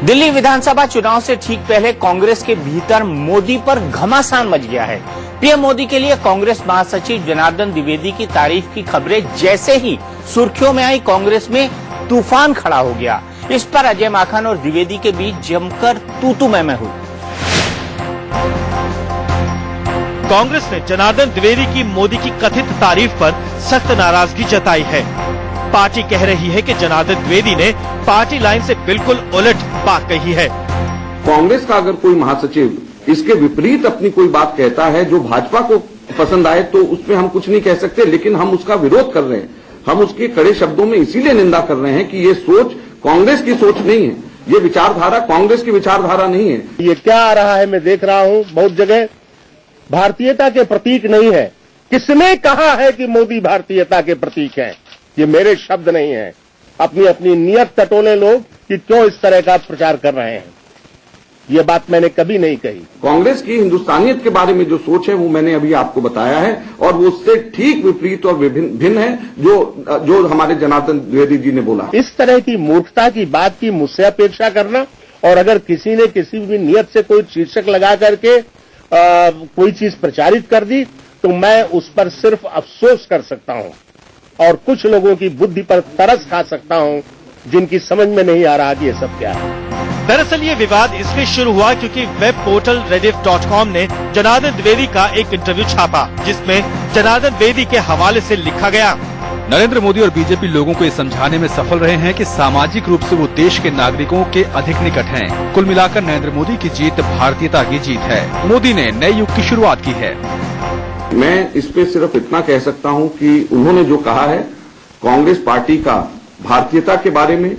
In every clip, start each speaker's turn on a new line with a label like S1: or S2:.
S1: दिल्ली विधानसभा चुनाव से ठीक पहले कांग्रेस के भीतर मोदी पर घमासान मच गया है। पीएम मोदी के लिए कांग्रेस महासचिव जनार्दन द्विवेदी की तारीफ की खबरें जैसे ही सुर्खियों में आई, कांग्रेस में तूफान खड़ा हो गया। इस पर अजय माकन और द्विवेदी के बीच जमकर तू मैं हुई।
S2: कांग्रेस ने जनार्दन द्विवेदी की मोदी की कथित तारीफ पर सख्त नाराजगी जताई है। पार्टी कह रही है कि जनार्दन द्विवेदी ने पार्टी लाइन से बिल्कुल उलट बात कही है।
S3: कांग्रेस का अगर कोई महासचिव इसके विपरीत अपनी कोई बात कहता है जो भाजपा को पसंद आए तो उसमें हम कुछ नहीं कह सकते, लेकिन हम उसका विरोध कर रहे हैं। हम उसके कड़े शब्दों में इसीलिए निंदा कर रहे हैं कि ये सोच कांग्रेस की सोच नहीं है, ये विचारधारा कांग्रेस की विचारधारा नहीं है।
S4: ये क्या आ रहा है मैं देख रहा हूं बहुत जगह, भारतीयता के प्रतीक नहीं है। किसने कहा है कि मोदी भारतीयता के प्रतीक है? ये मेरे शब्द नहीं है। अपनी अपनी नियत टटोले लोग कि क्यों इस तरह का प्रचार कर रहे हैं, ये बात मैंने कभी नहीं कही।
S3: कांग्रेस की हिंदुस्तानियत के बारे में जो सोच है वो मैंने अभी आपको बताया है, और वो उससे ठीक विपरीत और भिन्न है जो हमारे जनार्दन द्विवेदी जी ने बोला।
S4: इस तरह की मूर्खता की बात की मुझसे अपेक्षा करना, और अगर किसी ने किसी भी नियत से कोई शीर्षक लगा करके कोई चीज प्रचारित कर दी तो मैं उस पर सिर्फ अफसोस कर सकता हूं और कुछ लोगों की बुद्धि पर तरस खा सकता हूं जिनकी समझ में नहीं आ रहा कि ये सब क्या है।
S2: दरअसल ये विवाद इसलिए शुरू हुआ क्योंकि वेब पोर्टल rediff.com ने जनार्दन द्विवेदी का एक इंटरव्यू छापा, जिसमें जनार्दन द्विवेदी के हवाले से लिखा गया।
S5: नरेंद्र मोदी और बीजेपी लोगों को ये समझाने में सफल रहे हैं कि सामाजिक रूप से वो देश के नागरिकों के अधिक निकट हैं। कुल मिलाकर नरेंद्र मोदी की जीत भारतीयता की जीत है। मोदी ने नए युग की शुरुआत की है।
S3: मैं इस पे सिर्फ इतना कह सकता हूं कि उन्होंने जो कहा है कांग्रेस पार्टी का भारतीयता के बारे में,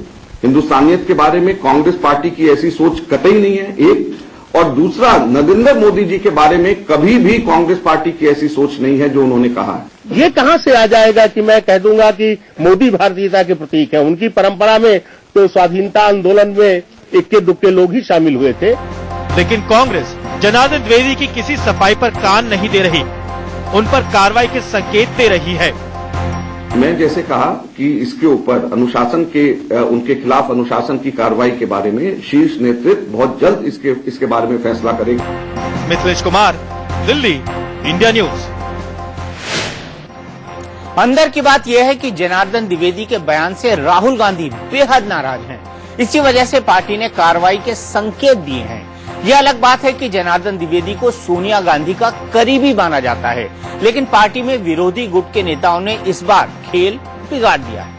S3: हिंदुस्तानियत के बारे में कांग्रेस पार्टी की ऐसी सोच कतई नहीं है, एक। और दूसरा, नरेंद्र मोदी जी के बारे में कभी भी कांग्रेस पार्टी की ऐसी सोच नहीं है जो उन्होंने कहा है।
S4: ये कहां से आ जाएगा कि मैं कह दूंगा कि मोदी भारतीयता के प्रतीक है? उनकी परंपरा में तो स्वाधीनता आंदोलन में इक्के दुक्के लोग ही शामिल हुए थे।
S2: लेकिन कांग्रेस जनार्दन द्विवेदी की किसी सफाई पर कान नहीं दे रही, उन पर कार्रवाई के संकेत दे रही है।
S3: मैं जैसे कहा कि इसके ऊपर अनुशासन के उनके खिलाफ अनुशासन की कार्रवाई के बारे में शीर्ष नेतृत्व बहुत जल्द इसके बारे में फैसला करेगा।
S2: Mithilesh Kumar, Delhi, India news.
S1: अंदर की बात यह है कि जनार्दन द्विवेदी के बयान से राहुल गांधी बेहद नाराज हैं। इसी वजह से पार्टी ने कार्रवाई के संकेत दिए हैं। यह अलग बात है कि जनार्दन द्विवेदी को सोनिया गांधी का करीबी माना जाता है, लेकिन पार्टी में विरोधी गुट के नेताओं ने इस बार खेल बिगाड़ दिया है।